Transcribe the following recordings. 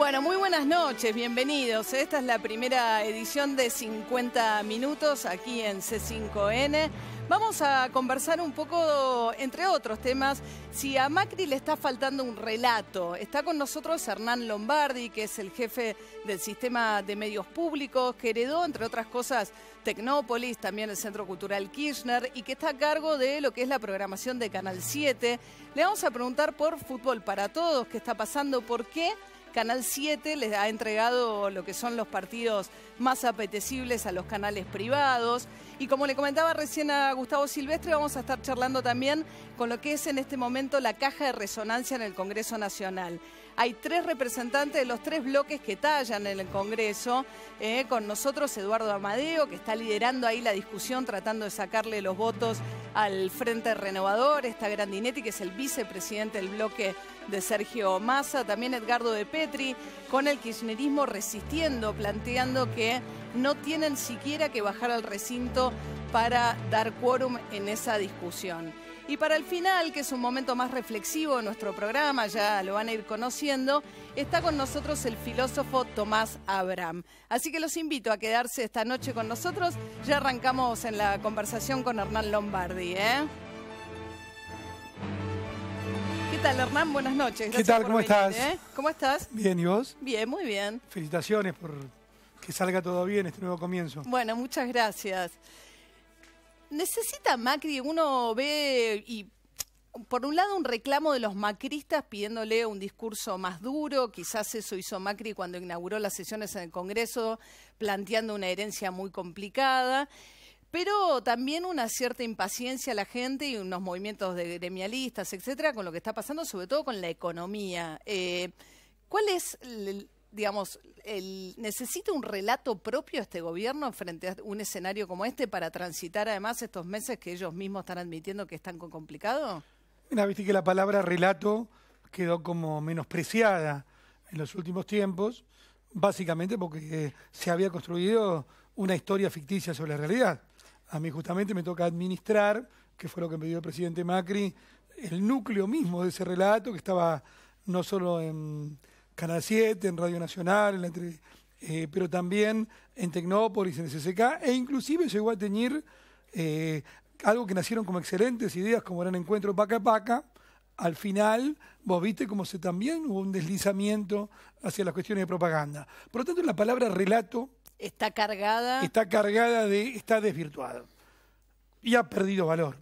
Bueno, muy buenas noches, bienvenidos. Esta es la primera edición de 50 minutos aquí en C5N. Vamos a conversar un poco, entre otros temas, si a Macri le está faltando un relato. Está con nosotros Hernán Lombardi, que es el jefe del sistema de medios públicos, que heredó, entre otras cosas, Tecnópolis, también el Centro Cultural Kirchner, y que está a cargo de lo que es la programación de Canal 7. Le vamos a preguntar por Fútbol para Todos, qué está pasando, por qué Canal 7 les ha entregado lo que son los partidos más apetecibles a los canales privados. Y como le comentaba recién a Gustavo Silvestre, vamos a estar charlando también con lo que es en este momento la caja de resonancia en el Congreso Nacional. Hay 3 representantes de los 3 bloques que tallan en el Congreso. Con nosotros Eduardo Amadeo, que está liderando ahí la discusión, tratando de sacarle los votos al Frente Renovador. Está Grandinetti, que es el vicepresidente del bloque de Sergio Massa. También Edgardo de Petri, con el kirchnerismo resistiendo, planteando que no tienen siquiera que bajar al recinto para dar quórum en esa discusión. Y para el final, que es un momento más reflexivo de nuestro programa, ya lo van a ir conociendo, está con nosotros el filósofo Tomás Abraham. Así que los invito a quedarse esta noche con nosotros. Ya arrancamos en la conversación con Hernán Lombardi, ¿Qué tal, Hernán? Buenas noches. Gracias. ¿Qué tal? ¿Cómo estás? ¿Cómo estás? Bien, ¿y vos? Bien, muy bien. Felicitaciones por que salga todo bien este nuevo comienzo. Bueno, muchas gracias. ¿Necesita Macri? Uno ve, y por un lado, un reclamo de los macristas pidiéndole un discurso más duro. Quizás eso hizo Macri cuando inauguró las sesiones en el Congreso, planteando una herencia muy complicada. Pero también una cierta impaciencia a la gente y unos movimientos de gremialistas, etcétera, con lo que está pasando, sobre todo con la economía. ¿Cuál es, necesita un relato propio este gobierno frente a un escenario como este para transitar además estos meses que ellos mismos están admitiendo que están complicados? Mira, viste que la palabra relato quedó como menospreciada en los últimos tiempos, básicamente porque se había construido una historia ficticia sobre la realidad. A mí justamente me toca administrar, que fue lo que me dio el presidente Macri, el núcleo mismo de ese relato que estaba no solo en Canal 7, en Radio Nacional, pero también en Tecnópolis, en SSK, e inclusive llegó a teñir algo que nacieron como excelentes ideas, como eran Encuentro Paca Paca. Al final, vos viste como también hubo un deslizamiento hacia las cuestiones de propaganda. Por lo tanto, la palabra relato está cargada está desvirtuada y ha perdido valor.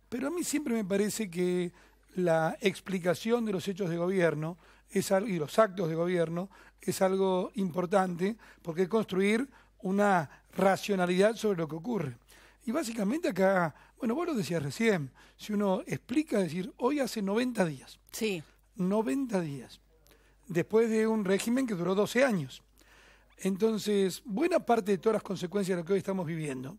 Pero a mí siempre me parece que la explicación de los hechos de gobierno y los actos de gobierno es algo importante, porque es construir una racionalidad sobre lo que ocurre. Y básicamente acá, bueno, vos lo decías recién, si uno explica, decir, hoy hace 90 días. Sí. 90 días, después de un régimen que duró 12 años. Entonces, buena parte de todas las consecuencias de lo que hoy estamos viviendo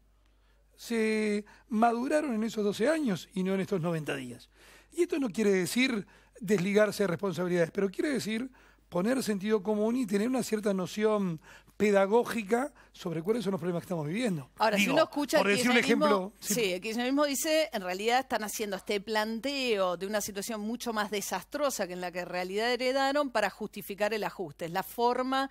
se maduraron en esos 12 años y no en estos 90 días. Y esto no quiere decir desligarse de responsabilidades, pero quiere decir poner sentido común y tener una cierta noción pedagógica sobre cuáles son los problemas que estamos viviendo. Ahora, si uno escucha por decir un ejemplo, el kirchnerismo dice, en realidad están haciendo este planteo de una situación mucho más desastrosa que en la que en realidad heredaron para justificar el ajuste. Es la forma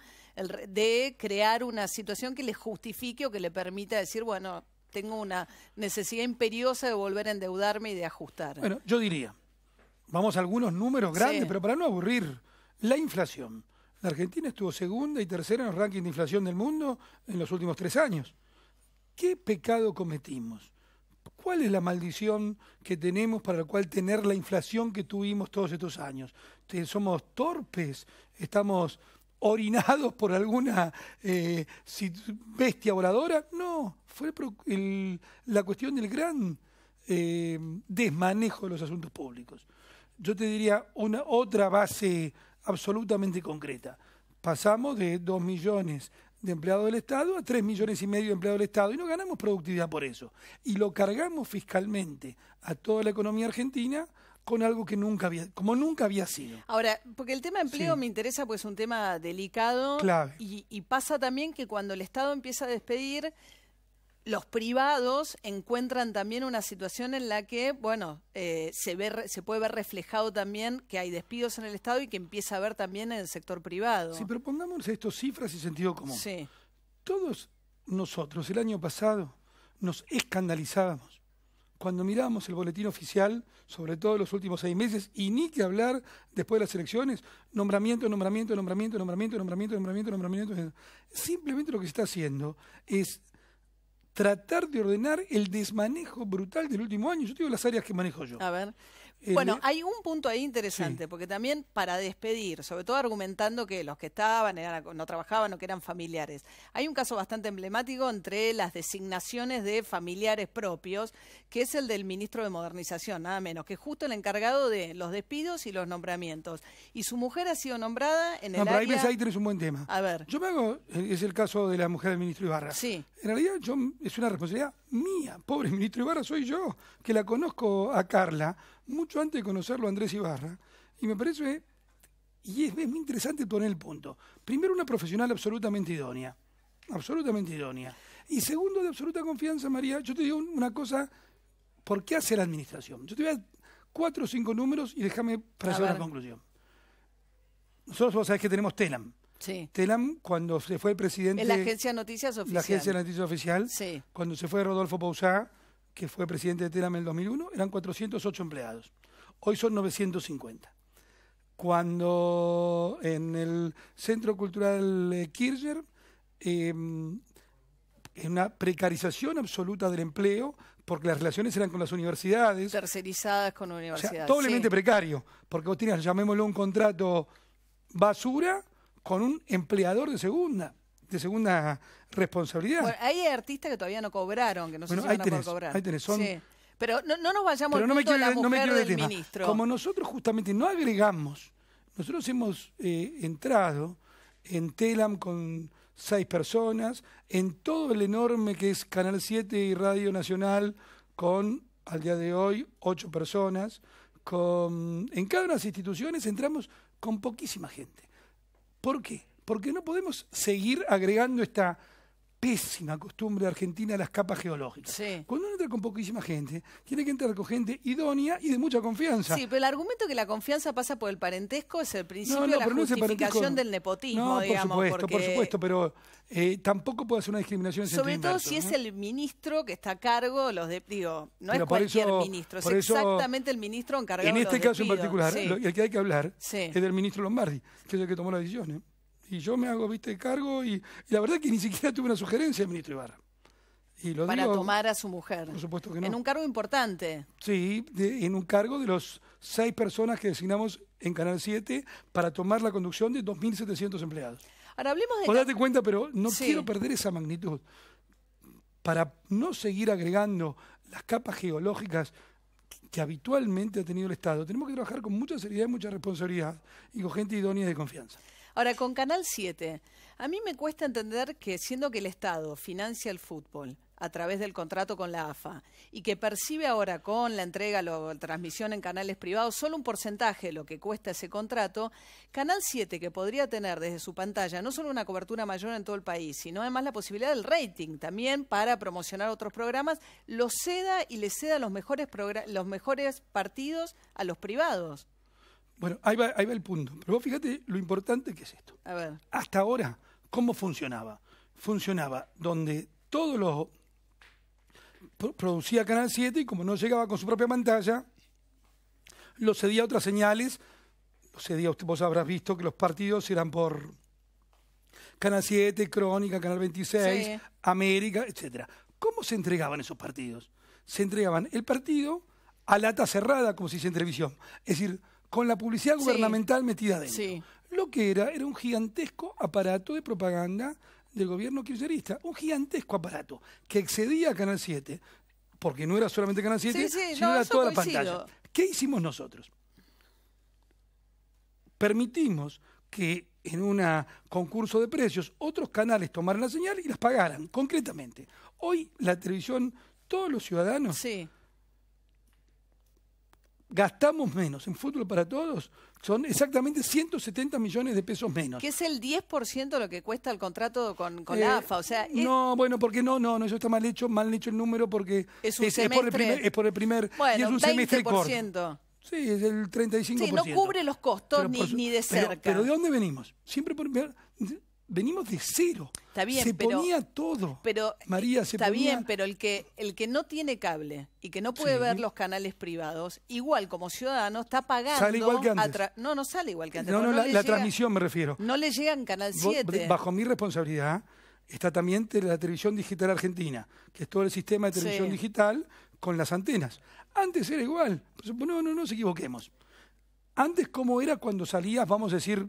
de crear una situación que le justifique o que le permita decir, bueno, tengo una necesidad imperiosa de volver a endeudarme y de ajustar. Bueno, yo diría, vamos a algunos números grandes, sí, pero para no aburrir, la inflación. La Argentina estuvo segunda y tercera en los rankings de inflación del mundo en los últimos 3 años. ¿Qué pecado cometimos? ¿Cuál es la maldición que tenemos para la cual tener la inflación que tuvimos todos estos años? ¿Somos torpes? ¿Estamos orinados por alguna bestia voladora? No, fue la cuestión del gran desmanejo de los asuntos públicos. Yo te diría otra base absolutamente concreta. Pasamos de 2 millones de empleados del Estado a 3,5 millones de empleados del Estado y no ganamos productividad por eso. Y lo cargamos fiscalmente a toda la economía argentina con algo que nunca había sido. Ahora, porque el tema empleo, sí, me interesa, pues es un tema delicado. Clave. Y pasa también que cuando el Estado empieza a despedir, los privados encuentran también una situación en la que, bueno, se puede ver reflejado también que hay despidos en el Estado y que empieza a haber también en el sector privado. Sí, pero pongamos esto, cifras y sentido común. Sí. Todos nosotros el año pasado nos escandalizábamos cuando mirábamos el boletín oficial, sobre todo los últimos 6 meses, y ni que hablar después de las elecciones, nombramiento. Simplemente lo que se está haciendo es tratar de ordenar el desmanejo brutal del último año. Yo te digo las áreas que manejo yo. A ver. Bueno, hay un punto ahí interesante, porque también para despedir, sobre todo argumentando que los que estaban no trabajaban o que eran familiares, hay un caso bastante emblemático entre las designaciones de familiares propios, que es el del ministro de Modernización, nada menos, que es justo el encargado de los despidos y los nombramientos. Y su mujer ha sido nombrada en el área... pero ahí tenés un buen tema. A ver. Es el caso de la mujer del ministro Ibarra. Sí. En realidad es una responsabilidad mía, pobre ministro Ibarra, soy yo, que la conozco a Carla mucho antes de conocerlo a Andrés Ibarra, y me parece, y es muy interesante poner el punto. Primero, una profesional absolutamente idónea, y segundo, de absoluta confianza, María. Yo te digo una cosa, ¿por qué hace la administración? Yo te voy a dar 4 o 5 números y déjame para hacer una conclusión. Nosotros, vos sabés que tenemos TELAM. Sí. TELAM, cuando se fue el presidente... Es la Agencia de Noticias Oficial. La Agencia de Noticias Oficial. Sí. Cuando se fue Rodolfo Pousá, que fue presidente de TELAM en el 2001, eran 408 empleados. Hoy son 950. Cuando en el Centro Cultural Kirchner, en una precarización absoluta del empleo, porque las relaciones eran con las universidades. Tercerizadas con universidades. O sea, doblemente precario, porque vos tenías, llamémoslo, un contrato basura con un empleador de segunda responsabilidad. Bueno, hay artistas que todavía no cobraron, que no sé si van a poder cobrar. Ahí tenés, sí. Pero no nos vayamos al punto de la mujer del tema. ministro. Como nosotros justamente no agregamos, nosotros hemos entrado en TELAM con 6 personas, en todo el enorme que es Canal 7 y Radio Nacional con, al día de hoy, 8 personas. En cada una de las instituciones entramos con poquísima gente. ¿Por qué? Porque no podemos seguir agregando esta pésima costumbre argentina a las capas geológicas. Sí. Cuando uno entra con poquísima gente, tiene que entrar con gente idónea y de mucha confianza. Sí, pero el argumento que la confianza pasa por el parentesco es el principio de la pero justificación del nepotismo, digamos. Por supuesto, pero tampoco puede hacer una discriminación en sentido sobre todo inverso, si ¿no? es el ministro que está a cargo, no pero es cualquier ministro, es exactamente el ministro encargado en de los este caso en despidos. particular, Sí. el que hay que hablar Sí. es del ministro Lombardi, que es el que tomó la decisión, Y yo me hago, cargo, y la verdad que ni siquiera tuve una sugerencia del ministro Ibarra. Para tomar a su mujer. Por supuesto que no. En un cargo importante. Sí, en un cargo de los 6 personas que designamos en Canal 7 para tomar la conducción de 2.700 empleados. Ahora hablemos de... Vos date cuenta, pero no Sí. quiero perder esa magnitud. Para no seguir agregando las capas geológicas que habitualmente ha tenido el Estado, tenemos que trabajar con mucha seriedad y mucha responsabilidad y con gente idónea y de confianza. Ahora, con Canal 7, a mí me cuesta entender que siendo que el Estado financia el fútbol a través del contrato con la AFA y que percibe ahora con la entrega, la transmisión en canales privados, solo un porcentaje de lo que cuesta ese contrato, Canal 7, que podría tener desde su pantalla no solo una cobertura mayor en todo el país, sino además la posibilidad del rating también para promocionar otros programas, lo ceda y le ceda los mejores partidos a los privados. Bueno, ahí va el punto. Pero vos fíjate lo importante que es esto. A ver. Hasta ahora, ¿cómo funcionaba? Funcionaba donde todo lo producía Canal 7 y como no llegaba con su propia pantalla, lo cedía a otras señales. Lo cedía, vos habrás visto que los partidos eran por Canal 7, Crónica, Canal 26, sí. América, etcétera. ¿Cómo se entregaban esos partidos? Se entregaban el partido a lata cerrada, como se dice en televisión. Es decir, con la publicidad gubernamental metida dentro. Sí. Lo que era un gigantesco aparato de propaganda del gobierno kirchnerista. Un gigantesco aparato que excedía a Canal 7, porque no era solamente Canal 7, sino era toda la pantalla. ¿Qué hicimos nosotros? Permitimos que en un concurso de precios otros canales tomaran la señal y las pagaran, concretamente. Hoy la televisión, todos los ciudadanos... Sí. gastamos menos en Fútbol para Todos, son exactamente 170 millones de pesos menos. Que es el 10% de lo que cuesta el contrato con la AFA. O sea, no, bueno, porque no, eso está mal hecho el número porque es por el primer bueno, y es un 20%. semestre corto. Sí, es el 35%. Sí, no cubre los costos ni de cerca. Pero ¿de dónde venimos? Venimos de cero. Está bien, se ponía todo. Pero, María, está bien, pero el que no tiene cable y que no puede ver los canales privados, igual como ciudadano está pagando. Sale igual que antes. No sale igual que antes. No, la transmisión me refiero. No le llega en Canal 7. Bajo mi responsabilidad está también la televisión digital argentina, que es todo el sistema de televisión digital con las antenas. Antes era igual. No nos equivoquemos. Antes, ¿cómo era cuando salías, vamos a decir,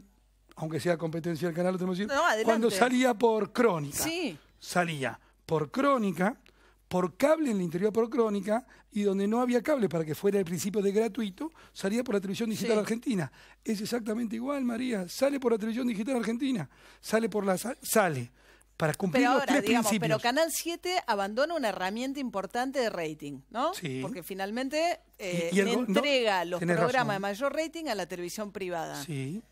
aunque sea competencia del canal, lo tenemos que decir, cuando salía por Crónica? Sí. Salía por Crónica, por cable en el interior por Crónica, y donde no había cable para que fuera el principio de gratuito, salía por la televisión digital argentina. Es exactamente igual, María. Sale por la televisión digital argentina. Sale para cumplir los tres principios. Pero Canal 7 abandona una herramienta importante de rating, ¿no? Sí. Porque finalmente entrega los programas de mayor rating a la televisión privada. Sí.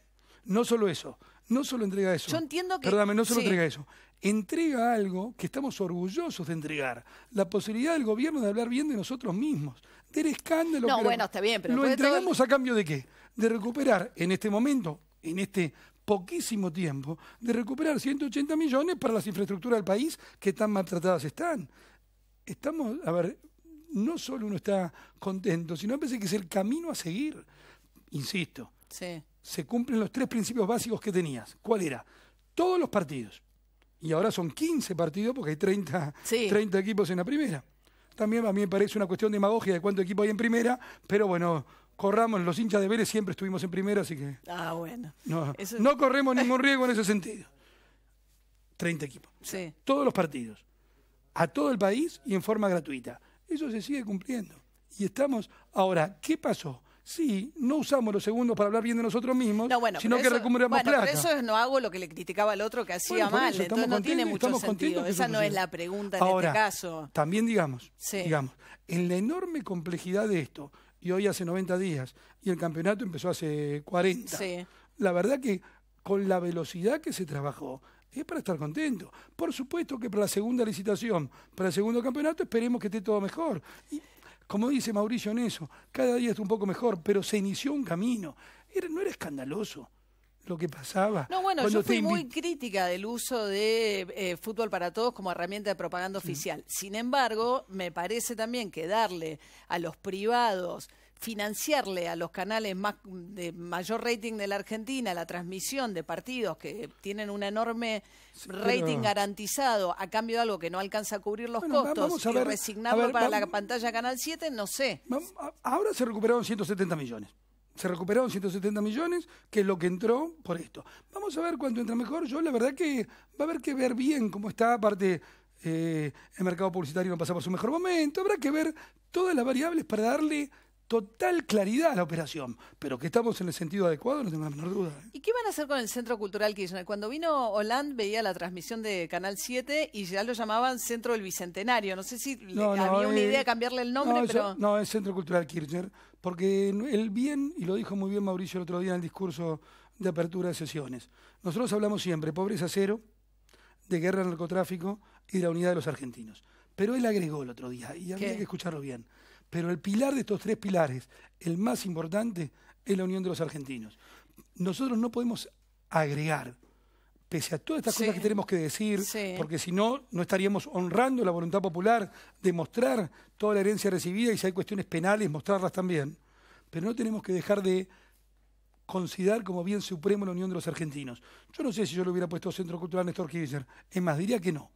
No solo eso. No solo entrega eso. Yo entiendo que... Perdóname, no solo entrega eso. Entrega algo que estamos orgullosos de entregar. La posibilidad del gobierno de hablar bien de nosotros mismos. Del escándalo. No, bueno, está bien, pero... ¿Lo entregamos a cambio de qué? De recuperar en este momento, en este poquísimo tiempo, de recuperar 180 millones para las infraestructuras del país que tan maltratadas están. No solo uno está contento, sino parece que es el camino a seguir. Insisto, se cumplen los tres principios básicos que tenías. ¿Cuál era? Todos los partidos. Y ahora son 15 partidos porque hay 30 equipos en la primera. También a mí me parece una cuestión de demagogia de cuánto equipo hay en primera, pero bueno... Corramos, los hinchas de Vélez siempre estuvimos en primera, así que... bueno. No corremos ningún riesgo en ese sentido. 30 equipos. Sí. Todos los partidos. A todo el país y en forma gratuita. Eso se sigue cumpliendo. Y estamos... Ahora, ¿qué pasó? Sí, no usamos los segundos para hablar bien de nosotros mismos, sino que recuperamos plata. Pero eso no hago lo que le criticaba al otro que hacía mal, entonces no tiene mucho sentido. Esa no es la pregunta en este caso. También digamos, en la enorme complejidad de esto... Y hoy hace 90 días, y el campeonato empezó hace 40. Sí. La verdad que con la velocidad que se trabajó, es para estar contento. Por supuesto que para la segunda licitación, para el segundo campeonato, esperemos que esté todo mejor. Y como dice Mauricio en eso, cada día está un poco mejor, pero se inició un camino. No era escandaloso lo que pasaba. No, bueno, yo fui muy crítica del uso de Fútbol para Todos como herramienta de propaganda oficial. Sin embargo, me parece también que darle a los privados, financiarle a los canales de mayor rating de la Argentina la transmisión de partidos que tienen un enorme rating garantizado a cambio de algo que no alcanza a cubrir los costos y resignarlo para la pantalla Canal 7, no sé. Ahora se recuperaron 170 millones. Se recuperaron 170 millones, que es lo que entró por esto. Vamos a ver cuánto entra mejor. Yo la verdad que va a haber que ver bien cómo está. Aparte, el mercado publicitario no pasa por su mejor momento. Habrá que ver todas las variables para darle total claridad a la operación. Pero que estamos en el sentido adecuado, no tengo la menor duda. ¿Y qué van a hacer con el Centro Cultural Kirchner? Cuando vino Hollande veía la transmisión de Canal 7 y ya lo llamaban Centro del Bicentenario. No sé si había una idea de cambiarle el nombre, pero... No, es Centro Cultural Kirchner. Porque el bien, y lo dijo muy bien Mauricio el otro día en el discurso de apertura de sesiones, nosotros hablamos siempre de pobreza cero, de guerra al narcotráfico y de la unidad de los argentinos. Pero él agregó el otro día, y habría que escucharlo bien, pero el pilar de estos tres pilares, el más importante, es la unión de los argentinos. Nosotros no podemos agregar, pese a todas estas cosas que tenemos que decir, porque si no, no estaríamos honrando la voluntad popular de mostrar toda la herencia recibida y si hay cuestiones penales, mostrarlas también. Pero no tenemos que dejar de considerar como bien supremo la unión de los argentinos. Yo no sé si yo le hubiera puesto Centro Cultural Néstor Kirchner. Es más, diría que no.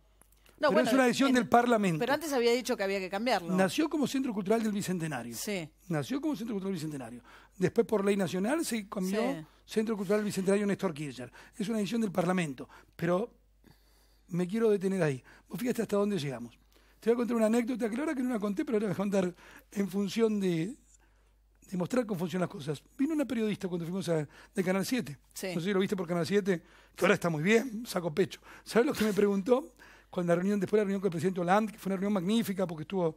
No, pero es una decisión del Parlamento. Pero antes había dicho que había que cambiarlo. Nació como Centro Cultural del Bicentenario. Nació como Centro Cultural del Bicentenario. Después, por ley nacional, se cambió Centro Cultural del Bicentenario Néstor Kirchner. Es una decisión del Parlamento. Pero me quiero detener ahí. Vos fíjate hasta dónde llegamos. Te voy a contar una anécdota que la verdad que no la conté, pero la voy a contar en función de mostrar cómo funcionan las cosas. Vino una periodista cuando fuimos de Canal 7. No sé si lo viste por Canal 7, que ahora está muy bien, saco pecho. ¿Sabes lo que me preguntó? Después de la reunión con el presidente Hollande, que fue una reunión magnífica porque estuvo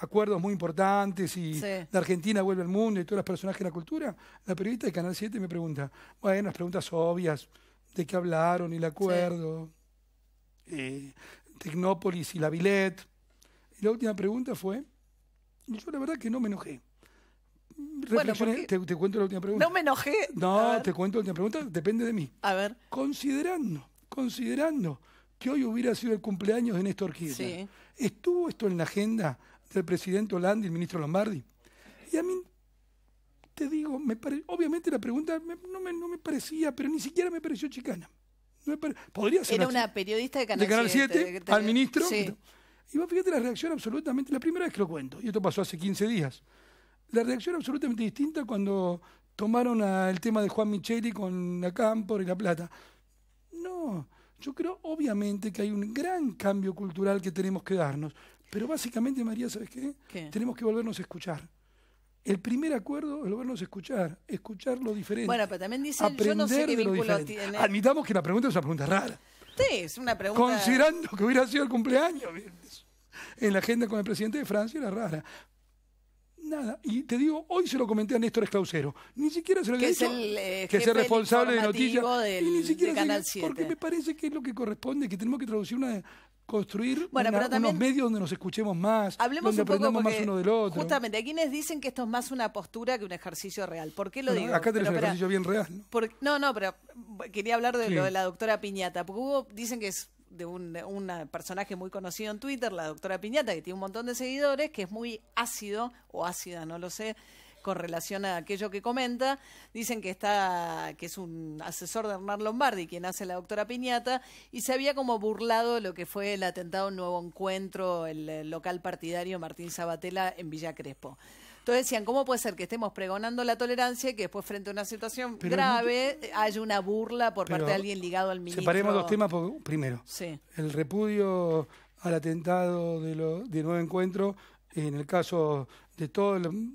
acuerdos muy importantes y Sí. la Argentina vuelve al mundo y todos los personajes de la cultura, la periodista de Canal 7 me pregunta, bueno, las preguntas obvias, de qué hablaron, el acuerdo, Tecnópolis y la Villette. Y la última pregunta fue, y yo la verdad que no me enojé. Reflexioné, te cuento la última pregunta. No me enojé. No, te cuento la última pregunta, depende de mí. A ver. Considerando que hoy hubiera sido el cumpleaños de Néstor Kirchner, ¿estuvo esto en la agenda del presidente Hollande y el ministro Lombardi? Y a mí, te digo, obviamente la pregunta no me parecía, pero ni siquiera me pareció chicana. Podría ser Era una periodista de Canal 7 al ministro. Sí. Y vos fíjate la reacción absolutamente, la primera vez que lo cuento, y esto pasó hace 15 días, la reacción absolutamente distinta cuando tomaron el tema de Juan Micheli con la Cámpora y La Plata. No, yo creo obviamente que hay un gran cambio cultural que tenemos que darnos, pero básicamente, María, ¿sabes qué? Tenemos que volvernos a escuchar. El primer acuerdo es volvernos a escuchar lo diferente. Bueno, pero también dicen, aprender yo no sé qué de lo vínculo diferente. tiene. Admitamos que la pregunta es una pregunta rara. Sí, es una pregunta. Considerando que hubiera sido el cumpleaños, en la agenda con el presidente de Francia era rara. Nada, y te digo, hoy se lo comenté a Néstor Esclausero, ni siquiera se lo había dicho, que es el responsable de noticias, y ni siquiera de Canal 7. Porque me parece que es lo que corresponde, que tenemos que construir también, unos medios donde nos escuchemos más, hablemos donde un poco aprendamos más uno del otro. Justamente, hay quienes dicen que esto es más una postura que un ejercicio real. ¿Por qué lo digo? Acá tenés un ejercicio bien real, ¿no? No, pero quería hablar de lo de la doctora Piñata, porque dicen que es de un personaje muy conocido en Twitter, la doctora Piñata, que tiene un montón de seguidores, que es muy ácido, o ácida, no lo sé, con relación a aquello que comenta. Dicen que es un asesor de Hernán Lombardi quien hace la doctora Piñata, y se había como burlado de lo que fue el atentado Nuevo Encuentro, el local partidario Martín Sabatella en Villa Crespo. Entonces decían, ¿cómo puede ser que estemos pregonando la tolerancia y que después frente a una situación grave haya una burla por parte de alguien ligado al ministro? Separemos dos temas. Primero, sí, el repudio al atentado de Nuevo Encuentro, en el caso de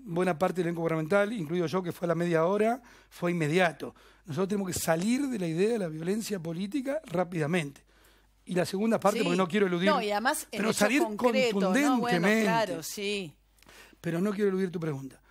buena parte del elenco gubernamental, incluido yo, que fue a la media hora, fue inmediato. Nosotros tenemos que salir de la idea de la violencia política rápidamente. Y la segunda parte, porque no quiero eludir, y además en pero salir contundentemente. ¿no? Bueno, claro, sí. Pero no quiero eludir tu pregunta.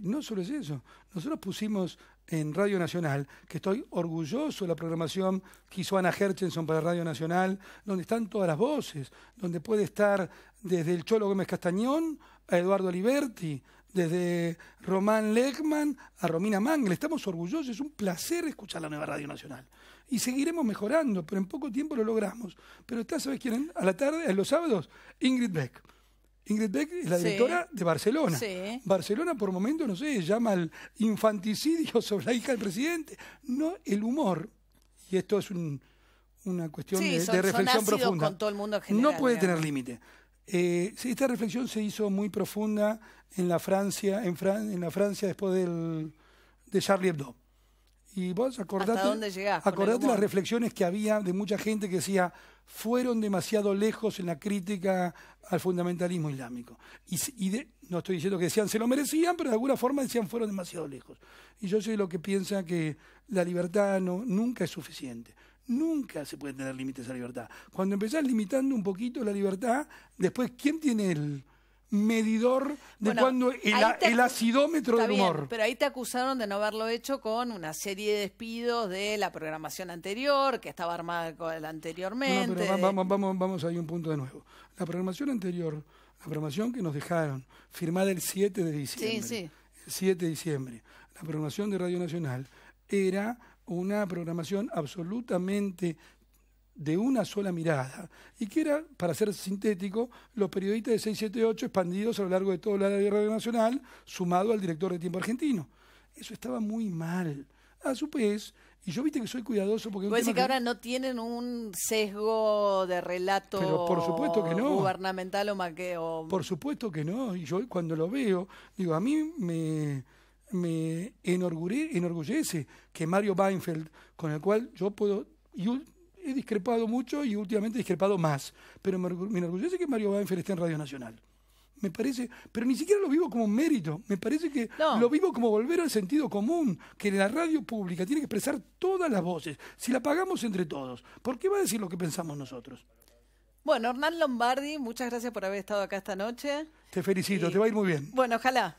No solo es eso. Nosotros pusimos en Radio Nacional, que estoy orgulloso de la programación que hizo Ana Herchenson para Radio Nacional, donde están todas las voces, donde puede estar desde el Cholo Gómez Castañón a Eduardo Aliberti, desde Román Lechman a Romina Mangel. Estamos orgullosos, es un placer escuchar la nueva Radio Nacional. Y seguiremos mejorando, pero en poco tiempo lo logramos. Pero está, ¿sabes quién? A la tarde, en los sábados, Ingrid Beck. Ingrid Beck es la directora de Barcelona. Sí. Barcelona, por momentos, no sé, llama al infanticidio sobre la hija del presidente. No, el humor, y esto es una cuestión de reflexión profunda, con todo el mundo en general, no puede tener límite. Esta reflexión se hizo muy profunda en la Francia, en la Francia después de Charlie Hebdo. Y vos acordate las reflexiones que había de mucha gente que decía fueron demasiado lejos en la crítica al fundamentalismo islámico. No estoy diciendo que decían se lo merecían, pero de alguna forma decían fueron demasiado lejos. Y yo soy de lo que piensa que la libertad nunca es suficiente. Nunca se puede tener límites a la libertad. Cuando empezás limitando un poquito la libertad, después, ¿quién tiene el medidor de cuando el acidómetro del humor? Bien, pero ahí te acusaron de no haberlo hecho con una serie de despidos de la programación anterior, que estaba armada anteriormente. No, pero vamos a ir un punto de nuevo. La programación anterior, la programación que nos dejaron, firmada el 7 de diciembre. Sí. El 7 de diciembre. La programación de Radio Nacional era una programación absolutamente de una sola mirada, y que era, para ser sintético, los periodistas de 678 expandidos a lo largo de todo el área de Radio Nacional, sumado al director de Tiempo Argentino. Eso estaba muy mal. A su vez, y yo viste que soy cuidadoso porque... ¿Puede decir que ahora no tienen un sesgo de relato pero por supuesto que no. Gubernamental o... Por supuesto que no, y yo cuando lo veo, digo, a mí me enorgullece que Mario Weinfeld, con el cual yo puedo... He discrepado mucho y últimamente he discrepado más, pero me enorgullece que Mario Weinfeld esté en Radio Nacional. Me parece, pero ni siquiera lo vivo como un mérito, me parece que lo vivo como volver al sentido común, que la radio pública tiene que expresar todas las voces, si la pagamos entre todos, ¿por qué va a decir lo que pensamos nosotros? Bueno, Hernán Lombardi, muchas gracias por haber estado acá esta noche. Te felicito, te va a ir muy bien. Bueno, ojalá.